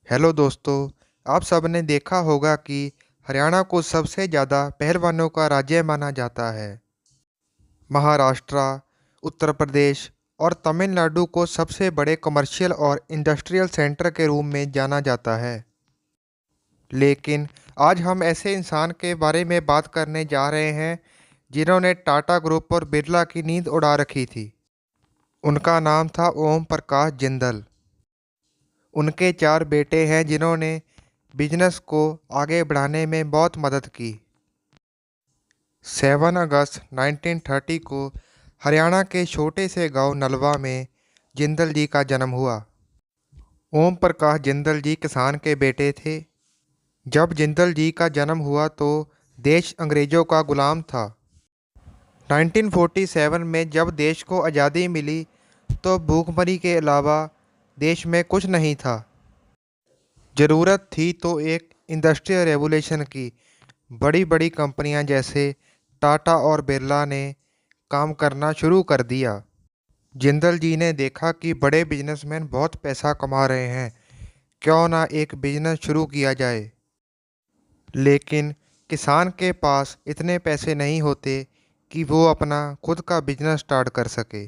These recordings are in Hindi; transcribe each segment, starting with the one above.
हेलो दोस्तों। आप सब ने देखा होगा कि हरियाणा को सबसे ज़्यादा पहलवानों का राज्य माना जाता है। महाराष्ट्र, उत्तर प्रदेश और तमिलनाडु को सबसे बड़े कमर्शियल और इंडस्ट्रियल सेंटर के रूप में जाना जाता है। लेकिन आज हम ऐसे इंसान के बारे में बात करने जा रहे हैं जिन्होंने टाटा ग्रुप और बिरला की नींद उड़ा रखी थी। उनका नाम था ओम प्रकाश जिंदल। उनके चार बेटे हैं जिन्होंने बिजनेस को आगे बढ़ाने में बहुत मदद की। 7 अगस्त 1930 को हरियाणा के छोटे से गांव नलवा में जिंदल जी का जन्म हुआ। ओम प्रकाश जिंदल जी किसान के बेटे थे। जब जिंदल जी का जन्म हुआ तो देश अंग्रेज़ों का गुलाम था। 1947 में जब देश को आज़ादी मिली तो भूखमरी के अलावा देश में कुछ नहीं था। ज़रूरत थी तो एक इंडस्ट्रियल रेवोल्यूशन की। बड़ी बड़ी कंपनियां जैसे टाटा और बिरला ने काम करना शुरू कर दिया। जिंदल जी ने देखा कि बड़े बिजनेसमैन बहुत पैसा कमा रहे हैं, क्यों ना एक बिजनेस शुरू किया जाए। लेकिन किसान के पास इतने पैसे नहीं होते कि वो अपना खुद का बिजनेस स्टार्ट कर सके।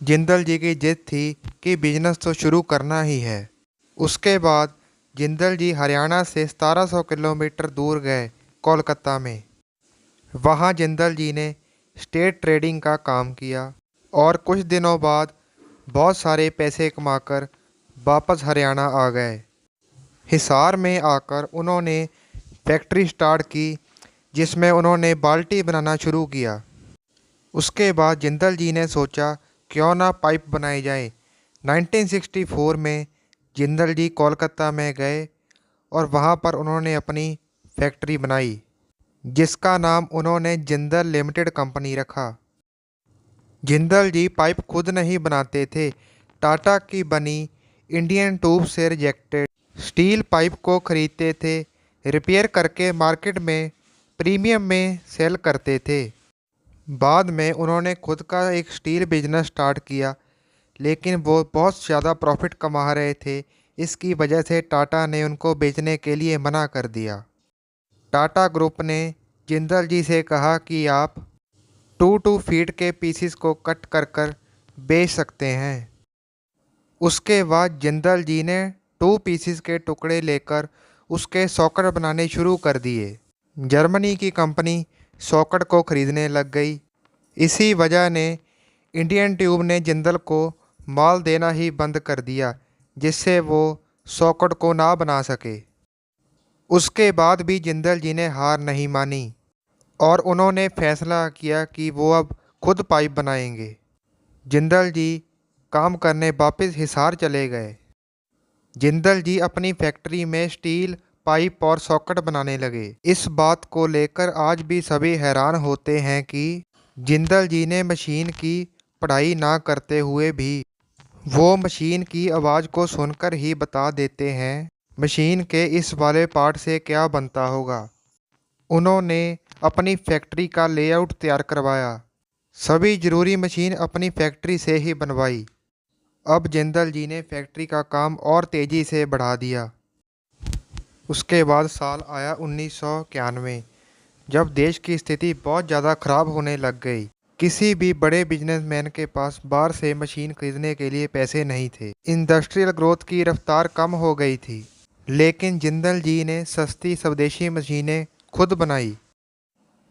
जिंदल जी की जिद थी कि बिजनेस तो शुरू करना ही है। उसके बाद जिंदल जी हरियाणा से 1700 किलोमीटर दूर गए, कोलकाता में। वहाँ जिंदल जी ने स्टेट ट्रेडिंग का काम किया और कुछ दिनों बाद बहुत सारे पैसे कमाकर वापस हरियाणा आ गए। हिसार में आकर उन्होंने फैक्ट्री स्टार्ट की जिसमें उन्होंने बाल्टी बनाना शुरू किया। उसके बाद जिंदल जी ने सोचा क्यों ना पाइप बनाई जाए। 1964 में जिंदल जी कोलकाता में गए और वहाँ पर उन्होंने अपनी फैक्ट्री बनाई जिसका नाम उन्होंने जिंदल लिमिटेड कंपनी रखा। जिंदल जी पाइप खुद नहीं बनाते थे, टाटा की बनी इंडियन ट्यूब से रिजेक्टेड स्टील पाइप को खरीदते थे, रिपेयर करके मार्केट में प्रीमियम में सेल करते थे। बाद में उन्होंने खुद का एक स्टील बिजनेस स्टार्ट किया, लेकिन वो बहुत ज़्यादा प्रॉफिट कमा रहे थे। इसकी वजह से टाटा ने उनको बेचने के लिए मना कर दिया। टाटा ग्रुप ने जिंदल जी से कहा कि आप 2-2 फीट के पीसीस को कट कर कर बेच सकते हैं। उसके बाद जिंदल जी ने 2 पीसीस के टुकड़े लेकर उसके सॉकेट बनाने शुरू कर दिए। जर्मनी की कंपनी सॉकेट को खरीदने लग गई। इसी वजह ने इंडियन ट्यूब ने जिंदल को माल देना ही बंद कर दिया, जिससे वो सॉकेट को ना बना सके। उसके बाद भी जिंदल जी ने हार नहीं मानी और उन्होंने फैसला किया कि वो अब खुद पाइप बनाएंगे। जिंदल जी काम करने वापस हिसार चले गए। जिंदल जी अपनी फैक्ट्री में स्टील पाइप और सॉकेट बनाने लगे। इस बात को लेकर आज भी सभी हैरान होते हैं कि जिंदल जी ने मशीन की पढ़ाई ना करते हुए भी वो मशीन की आवाज़ को सुनकर ही बता देते हैं मशीन के इस वाले पार्ट से क्या बनता होगा। उन्होंने अपनी फैक्ट्री का लेआउट तैयार करवाया। सभी ज़रूरी मशीन अपनी फैक्ट्री से ही बनवाई। अब जिंदल जी ने फैक्ट्री का काम और तेज़ी से बढ़ा दिया। उसके बाद साल आया 1991, जब देश की स्थिति बहुत ज़्यादा ख़राब होने लग गई। किसी भी बड़े बिजनेसमैन के पास बाहर से मशीन खरीदने के लिए पैसे नहीं थे। इंडस्ट्रियल ग्रोथ की रफ्तार कम हो गई थी। लेकिन जिंदल जी ने सस्ती स्वदेशी मशीनें खुद बनाई।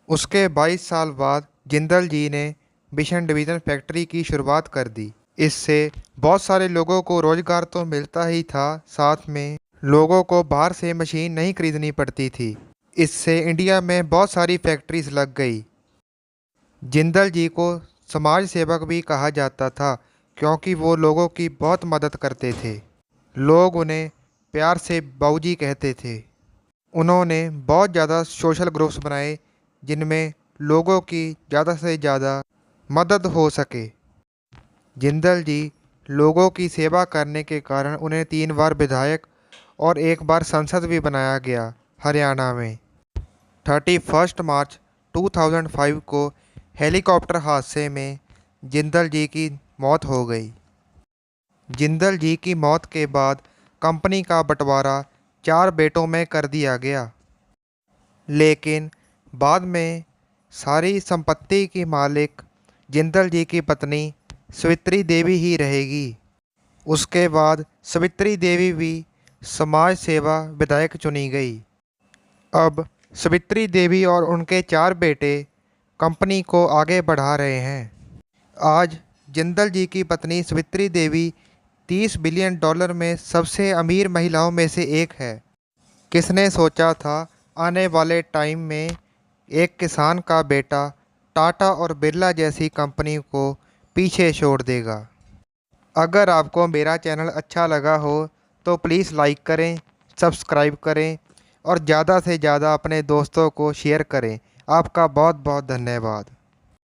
उसके 22 साल बाद जिंदल जी ने मिशन डिवीज़न फैक्ट्री की शुरुआत कर दी। इससे बहुत सारे लोगों को रोज़गार तो मिलता ही था, साथ में लोगों को बाहर से मशीन नहीं खरीदनी पड़ती थी। इससे इंडिया में बहुत सारी फैक्ट्रीज लग गई। जिंदल जी को समाज सेवक भी कहा जाता था, क्योंकि वो लोगों की बहुत मदद करते थे। लोग उन्हें प्यार से बाबूजी कहते थे। उन्होंने बहुत ज़्यादा सोशल ग्रुप्स बनाए जिनमें लोगों की ज़्यादा से ज़्यादा मदद हो सके। जिंदल जी लोगों की सेवा करने के कारण उन्हें 3 बार विधायक और 1 बार संसद भी बनाया गया हरियाणा में। 31 मार्च 2005 को हेलीकॉप्टर हादसे में जिंदल जी की मौत हो गई। जिंदल जी की मौत के बाद कंपनी का बंटवारा 4 बेटों में कर दिया गया। लेकिन बाद में सारी संपत्ति की मालिक जिंदल जी की पत्नी सावित्री देवी ही रहेगी। उसके बाद सावित्री देवी भी समाज सेवा विधायक चुनी गई। अब सावित्री देवी और उनके 4 बेटे कंपनी को आगे बढ़ा रहे हैं। आज जिंदल जी की पत्नी सावित्री देवी $30 बिलियन में सबसे अमीर महिलाओं में से एक है। किसने सोचा था आने वाले टाइम में एक किसान का बेटा टाटा और बिरला जैसी कंपनी को पीछे छोड़ देगा। अगर आपको मेरा चैनल अच्छा लगा हो तो प्लीज़ लाइक करें, सब्सक्राइब करें और ज़्यादा से ज़्यादा अपने दोस्तों को शेयर करें। आपका बहुत बहुत धन्यवाद।